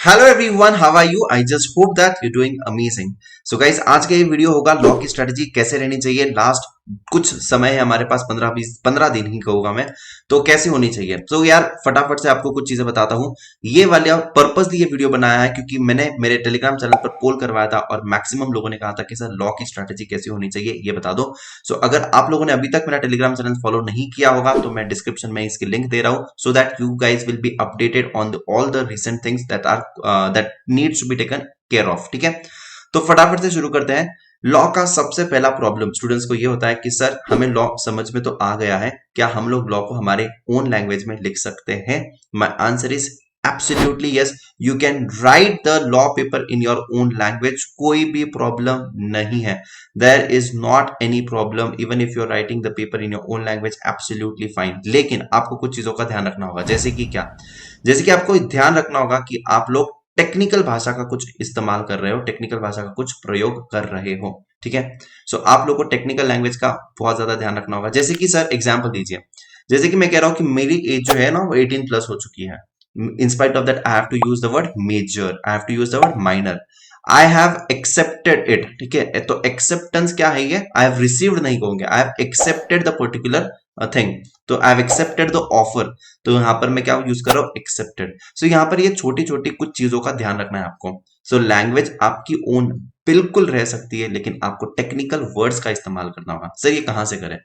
Hello everyone, how are you? I just hope that you doing amazing. So guys, आज का ये video होगा law की strategy कैसे रहनी चाहिए। लास्ट कुछ समय है हमारे पास, 15 दिन ही कहूंगा मैं, तो कैसे होनी चाहिए। तो यार फटाफट से आपको कुछ चीजें बताता हूँ। ये वाला पर्पसली ये वीडियो बनाया है क्योंकि मैंने मेरे टेलीग्राम चैनल पर पोल करवाया था और मैक्सिमम लोगों ने कहा था कि सर लॉ की स्ट्रेटजी कैसे होनी चाहिए ये बता दो। सो अगर आप लोगों ने अभी तक मेरा टेलीग्राम चैनल फॉलो नहीं किया होगा तो मैं डिस्क्रिप्शन में इसकी लिंक दे रहा हूँ, so that you guys will be updated on all the recent things that needs to be taken care of. ठीक है, तो फटाफट से शुरू करते हैं। लॉ का सबसे पहला प्रॉब्लम स्टूडेंट्स को ये होता है कि सर हमें लॉ समझ में तो आ गया है, क्या हम लोग लॉ को हमारे ओन लैंग्वेज में लिख सकते हैं? My answer is absolutely yes. You can write the law paper in your own language, कोई भी प्रॉब्लम नहीं है। There is not any problem even if you are writing the paper in your own language, absolutely fine. लेकिन आपको कुछ चीजों का ध्यान रखना होगा, जैसे कि क्या? जैसे कि आपको ध्यान रखना होगा कि आप लोग टेक्निकल भाषा का कुछ इस्तेमाल कर रहे हो, टेक्निकल भाषा का कुछ प्रयोग कर रहे हो। ठीक है, सो आप लोग को टेक्निकल लैंग्वेज का बहुत ज्यादा ध्यान रखना होगा। जैसे कि सर एग्जांपल दीजिए, जैसे कि मैं कह रहा हूं कि मेरी एज जो है ना वो 18 प्लस हो चुकी है। In spite of that I have to use the word major, I have to use the word minor, I have accepted it. ठीक है, तो एक्सेप्टेंस क्या है? ये आई हैव रिसीव्ड नहीं कहोगे, I have accepted the particular thing. तो I have accepted the offer, तो यहां पर मैं क्या यूज कर रहा हूं? एक्सेप्टेड। सो यहां पर ये छोटी छोटी कुछ चीजों का ध्यान रखना है आपको। सो लैंग्वेज आपकी ओन बिल्कुल रह सकती है, लेकिन आपको टेक्निकल वर्ड्स का इस्तेमाल करना होगा। सर ये कहां से करें?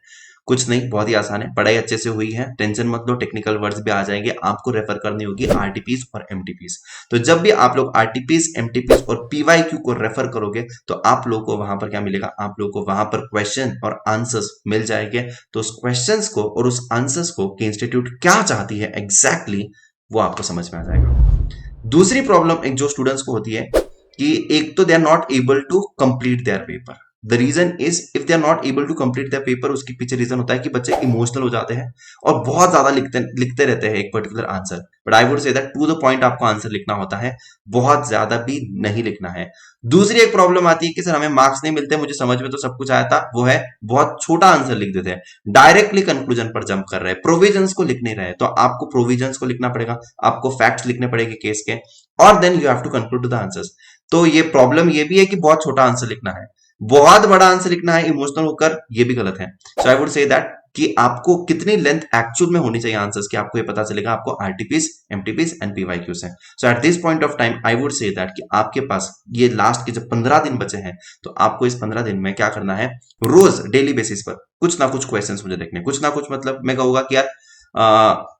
कुछ नहीं, बहुत ही आसान है। पढ़ाई अच्छे से हुई है, टेंशन मत लो, टेक्निकल वर्ड्स भी आ जाएंगे। आपको रेफर करनी होगी आरटीपीस और एमटीपीस। तो जब भी आप लोग आरटीपीस, एमटीपीस और पीवाईक्यू को रेफर करोगे तो आप लोगों को वहां पर क्या मिलेगा? आप लोगों को वहां पर क्वेश्चन और आंसर्स मिल जाएंगे। तो उस क्वेश्चंस को और उस आंसर्स को कि इंस्टीट्यूट क्या चाहती है एग्जैक्टली वो आपको समझ में आ जाएगा। दूसरी प्रॉब्लम एक जो स्टूडेंट्स को होती है कि एक तो they are not able to complete their paper. The reason is if they are not able to complete their paper, उसके पीछे रीजन होता है कि बच्चे इमोशनल हो जाते हैं और बहुत ज्यादा लिखते रहते हैं एक particular answer. But I would say that to the point आपको आंसर लिखना होता है, बहुत ज्यादा भी नहीं लिखना है। दूसरी एक प्रॉब्लम आती है कि सर हमें मार्क्स नहीं मिलते, मुझे समझ में तो सब कुछ आया था, वो है बहुत छोटा आंसर लिख देते हैं, डायरेक्टली कंक्लूजन पर जंप कर रहे हैं, प्रोविजंस को लिख नहीं रहे। तो आपको प्रोविजंस को लिखना पड़ेगा, आपको फैक्ट्स लिखने पड़ेगे केस के, और then you have to conclude the answers. तो ये प्रॉब्लम ये भी है कि बहुत छोटा आंसर लिखना है, बहुत बड़ा आंसर लिखना है इमोशनल होकर, ये भी गलत है। सो आई वुड से दैट कि आपको कितनी लेंथ एक्चुअल में होनी चाहिए आंसर्स की, आपको ये पता चलेगा आपको आरटीपीस, एमटीपीस एंड पीवाईक्यू से। So at this point of time I would say that कि आपके पास ये लास्ट के जब 15 दिन बचे हैं, तो आपको इस 15 दिन में क्या करना है? रोज डेली बेसिस पर कुछ ना कुछ क्वेश्चंस मुझे देखने, कुछ ना कुछ मतलब मैं कहूंगा कि यार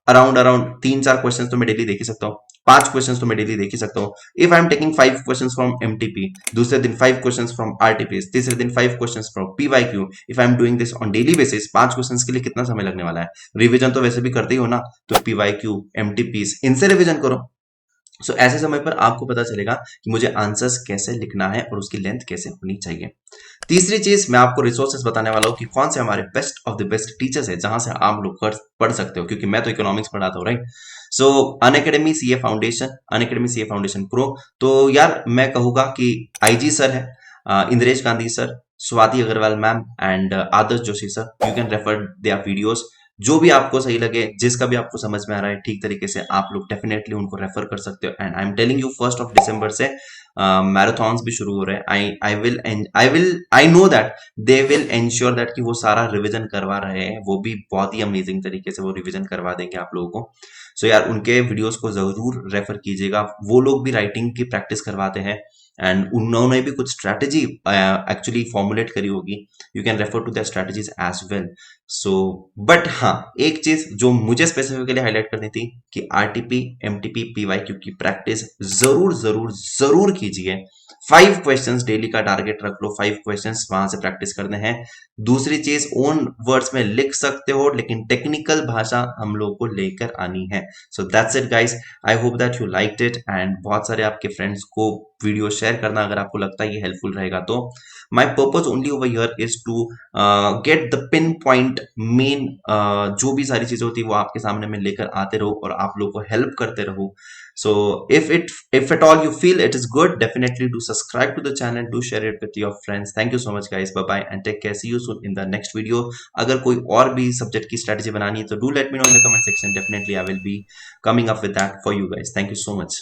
अराउंड अराउंड 3-4 क्वेश्चंस तो मैं डेली देख ही सकता हूँ, 5 क्वेश्चंस तो मैं डेली देख ही सकता हूँ। If I am taking 5 questions from MTP, दूसरे दिन 5 क्वेश्चंस फ्रॉम आरटीपीस, तीसरे दिन 5 questions from PYQ, if I am doing this on daily basis, 5 questions के लिए कितना समय लगने वाला है? रिवीजन तो वैसे भी करते ही हो ना, तो पीवाईक्यू, एमटीपीस, इनसे रिवीजन करो। सो ऐसे समय पर आपको पता चलेगा कि मुझे आंसर्स कैसे लिखना है और उसकी लेंथ कैसे होनी चाहिए। तीसरी चीज मैं आपको रिसोर्सेज बताने वाला हूँ कि कौन से हमारे best of the best teachers है जहां से आप लोग पढ़ सकते हो, क्योंकि मैं तो इकोनॉमिक्स पढ़ाता हूँ, right? So Unacademy CA foundation, Unacademy CA foundation pro. तो यार मैं कहूंगा कि आईजी सर है, Indresh Gandhi sir, Swati Agarwal ma'am and Adarsh Joshi sir, you can refer their videos. जो भी आपको सही लगे, जिसका भी आपको समझ में आ रहा है ठीक तरीके से, आप लोग डेफिनेटली उनको रेफर कर सकते हो। And I am telling you 1 दिसंबर से मैराथन्स भी शुरू हो रहे हैं। I know that they will ensure that कि वो सारा रिवीजन करवा रहे हैं, वो भी बहुत ही अमेजिंग तरीके से वो रिवीजन करवा देंगे आप लोगों को। सो यार उनके वीडियोस को जरूर रेफर कीजिएगा, वो लोग भी राइटिंग की प्रैक्टिस करवाते हैं एंड उन्होंने भी कुछ स्ट्रैटेजी एक्चुअली फॉर्मुलेट करी होगी, you can refer to the strategies as well. So but हाँ, एक चीज जो मुझे स्पेसिफिकली हाईलाइट करनी थी कि आरटीपी, एमटीपी, पीवाईक्यू की प्रैक्टिस जरूर जरूर जरूर कीजिए। 5 क्वेश्चंस डेली का टारगेट रख लो, 5 क्वेश्चंस वहां से प्रैक्टिस करने हैं। दूसरी चीज, ओन वर्ड्स में लिख सकते हो लेकिन टेक्निकल भाषा हम लोग को लेकर आनी है। So that's it guys, I hope that you liked it and बहुत सारे आपके फ्रेंड्स को वीडियो शेयर करना अगर आपको लगता है ये हेल्पफुल रहेगा तो। My purpose only over here is to get the pin point main, जो भी सारी चीजें होती है वो आपके सामने में लेकर आते रहो और आप लोग को हेल्प करते रहो। So if at all you feel it is good, definitely do subscribe to the channel, do share it with your friends. Thank you so much guys, bye bye and take care, see you soon in the next video. अगर कोई और भी subject की strategy बनानी है तो do let me know in the comment section, definitely I will be coming up with that for you guys. Thank you so much.